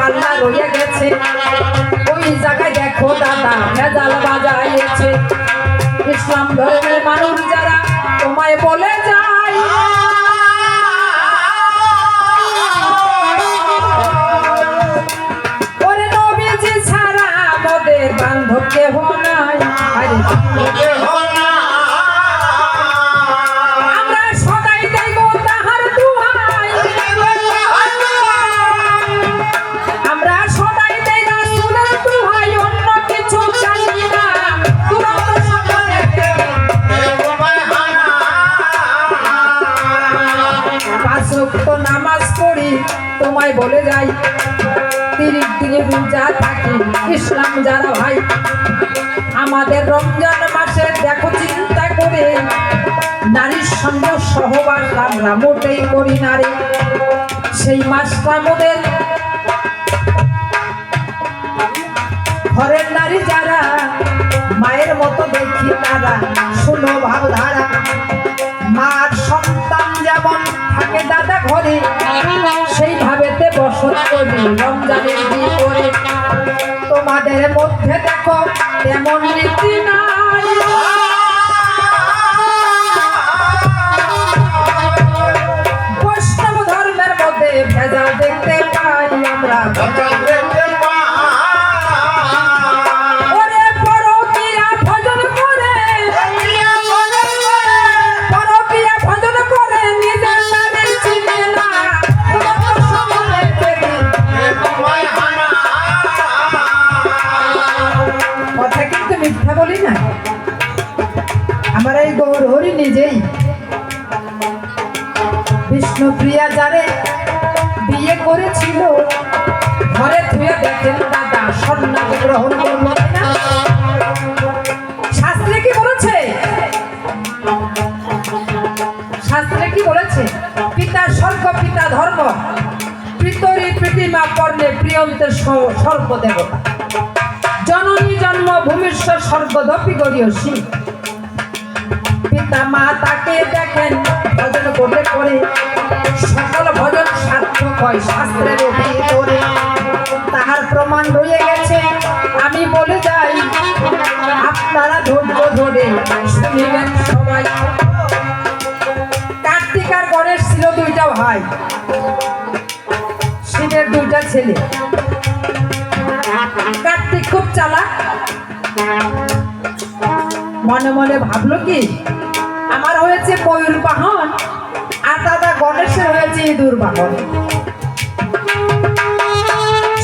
পাল্লা রয়ে গেছে, ওই জায়গায় দেখো দাদা ভেজাল বাজাইছে। ইসলাম ধর্মের মানুষ যারা তোমায় বলে যায়, ওরে নবীজি ছাড়া আমাদের বান্ধব কেহ নাই। আমরা সদাই দেব তাহার দুহাই, আমরা সদাই দেই রাসূলের দুহাই, অন্য কিছু চাই না। পাঁচ ওয়াক্ত নামাজ পড়ি তোমায় বলে যাই, 30 দিনে রোজা থাকি ইসলাম যারা ভাই। আমাদের রমজান মাসে দেখো চিন্তা করে, নারীর সঙ্গে সহবাস আমরা মোটেই করি না রে। সেই মাসটা আমাদের ঘরের নারী যারা মায়ের মতো দেখি তারা, শুনো ভাবধারা। মার সন্তান যেমন থাকে দাদা ঘরে, সেইভাবেতে বসত করি রমজানের ভিতরে। তোমাদের মধ্যে দেখো তেমন রীতি নাই, বৈষ্ণব ধর্মের মধ্যে ভেজাল দেখতে পাই আমরা। বলি না, আমার এই গৌর হরি নিজেই বিষ্ণুপ্রিয়া যারে বিয়ে করেছিল, ঘরে ধুয়ে দেখেন দাদা সন্ন্যাস গ্রহণ করল না। শাস্ত্রে কি বলেছে? শাস্ত্রে কি বলেছে? পিতা স্বর্গ পিতা ধর্ম, পিতরি প্রীতিমা কর্ণে প্রিয়ন্তের স্বর্গ দেবতা, জননী জন্ম ভূমিষ্ঠ স্বর্গদপি গরিয়সী। পিতা মা তাকে দেখেন ভজন করে করে, সকল ভজন সার্থক হয় শাস্ত্রের ভিতরে। তাহার প্রমাণ রয়ে গেছে, আমি বলে যাই আপনারা ধৈর্য ধরে শুনিবেন সবাই। কার্তিক আর গণেশ ছিল দুইটা ভাই, শিবের দুইটা ছেলে। কার্তিক খুব চালাক, মনে মনে ভাবলো কি আমার হয়েছে ময়ূর বাহন, আর দাদা গণেশের হয়েছে ইঁদুর বাহন।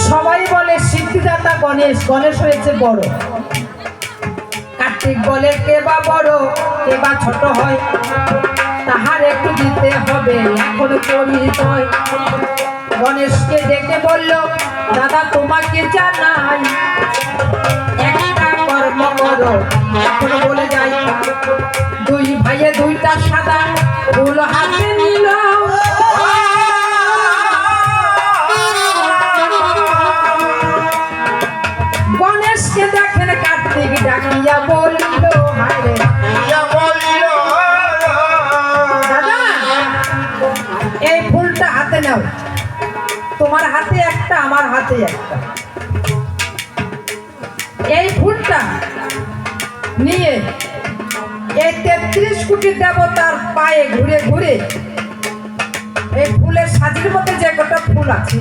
সবাই বলে সিদ্ধিদাতা গণেশ, গণেশ হয়েছে বড়। কার্তিক বলে কে বা বড় কে বা ছোট হয়, তাহার একটু দিতে হবে এখন পরিচয়। গণেশকে ডেকে বলল দাদা তোমাকে জানাই, একটা কর্ম করো এখন বলে যাই। দুই ভাইয়ে দুইটা সাদা ফুল হাতে নিল, গণেশকে দেখেন কার্তিক ডাকিয়া বলিল হায় দাদা এই ফুলটা হাতে নাও, তোমার হাতে একটা আমার হাতে একটা। এই ফুলটা নিয়ে এই 33 কোটি দেবতার পায়ে ঘুরে ঘুরে, এই ফুলের সাজির মধ্যে যে কটা ফুল আছে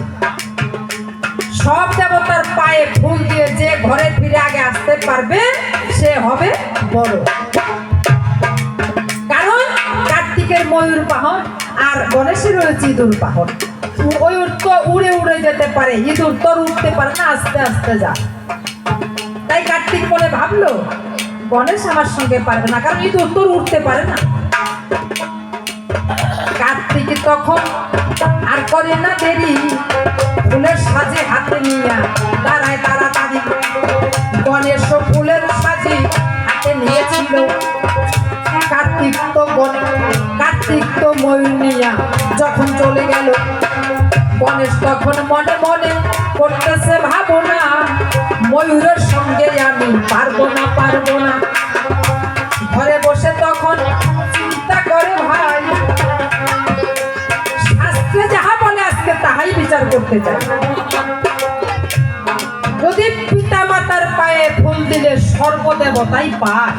সব দেবতার পায়ে ফুল দিয়ে যে ঘরে ফিরে আগে আসতে পারবে সে হবে বড়। কারণ কার্তিকের ময়ূর বাহন আর গণেশের রয়েছে ইঁদুর বাহন। ময়ূর তো উড়ে উড়ে যেতে পারে, ইঁদুর তো উঠতে পারে না, আস্তে আস্তে যা। তাই কার্তিক বলে ভাবলো গণেশ আমার সঙ্গে পারবে না, কারণ ইঁদুর তো উঠতে পারে না। কার্তিক তখন আর করে না দেরি, ফুলের সাজে হাতে নিয়ে দাঁড়ায় তাড়াতাড়ি। গণেশ ফুলের সাজে হাতে নিয়েছিল, কার্তিক তো ময়ূর নিয়া যখন চলে গেল, গণেশ তখন মনে মনে করতেছে ভাবনা ময়ূরের সঙ্গে আমি পারবো না। ঘরে বসে তখন চিন্তা করে ভাই শাস্ত্রে যাহা বলে আজকে তাহাই বিচার করতে চাই। দিলে সর্বদেবতাই পায়,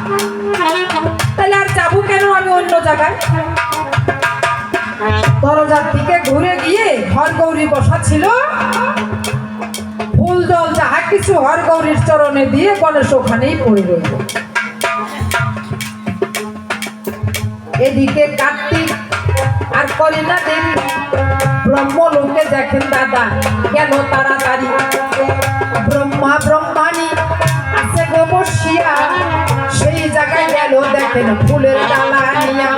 তাহলে আর যাবো কেন আমি অন্য জায়গায়? দরজার দিকে ঘুরে গিয়ে হরগৌরী বসা ছিল, ফুল জল যাহা কিছু হরগৌরীর চরণে দিয়ে গণেশ ওখানেই পড়ে রইল। এদিকে কার্তিক আর করিনা দেবী ব্রহ্মলোকে দেখেন দাদা গেল তাড়াতাড়ি। ব্রহ্মা ব্রহ্মাণী আছে গো বসিয়া, সেই জায়গায় গেল দেখেন ফুলের ডালা নিয়া।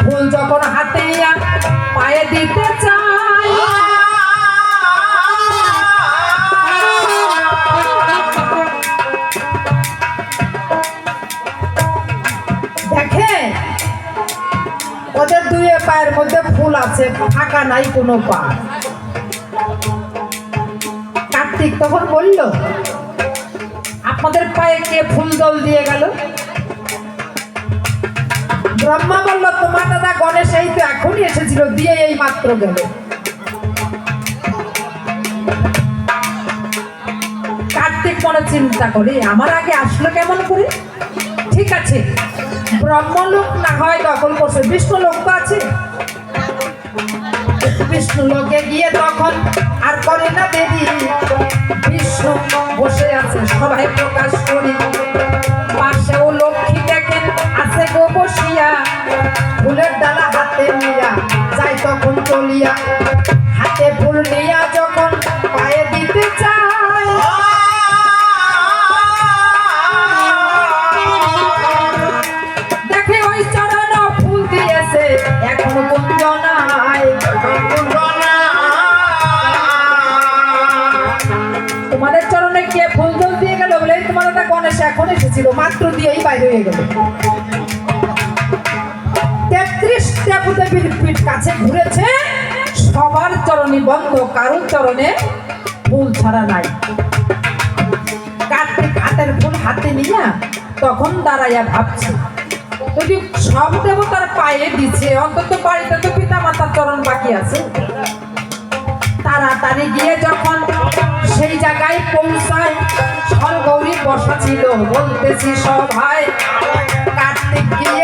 ফুল যখন হাতে নিয়া পায়ে দিতে চায়, দেখে ওদের দুই পায়ের মধ্যে ফুল আছে, ফাঁকা নাই কোনো পা। কার্তিক তখন বলল, আপনাদের পায়ে কে ফুল জল দিয়ে গেল? ব্রহ্মা বলল, তোমার দাদা গণেশ এই তো এখনই এসেছিল, দিয়ে এই মাত্র গেল। কার্তিক মনে চিন্তা করে, আমার আগে আসলো কেমন করে? ঠিক আছে, ব্রহ্মলোক না হয় দখল করছে, বিষ্ণু লোক তো আছে। বিষ্ণু লোকে গিয়ে তখন আর করে না দেবী, বিষ্ণু বসে আছে সবাই প্রকাশ করি। পাশেও লক্ষ্মী দেখেন আছে গো বসিয়া, ফুলের ডালা হাতে নিয়া যাই তখন চলিয়া। হাতে ফুল নিয়া যখন পায়ে দিতে চায়, দেখে ওই চরণ ফুল দিয়েছে এখনো কুঞ্জ নাই। তোমাদের চরণে কে ফুল জল দিয়ে গেল বলে তোমার দাদা গণেশ এখন এসেছিল, মাত্র দিয়েই বাইরে হয়ে গেল। 33 দেবদেবীর পীঠ কাছে ঘুরেছে, সবার চরণই বন্ধ, কারোর চরণে ফুল ছাড়া নাই। কার্তিক হাতের ফুল হাতে নিয়ে তখন দাঁড়াইয়া ভাবছে, যদি সব দেবতার পায়ে দিচ্ছে, অন্তত বাড়িতে তো পিতা মাতার চরণ বাকি আছে। তাড়াতাড়ি গিয়ে যখন সেই জায়গায় পৌঁছায়, হরগৌরী বসা ছিল, বলতেছি সবাই। কার্তিক গিয়ে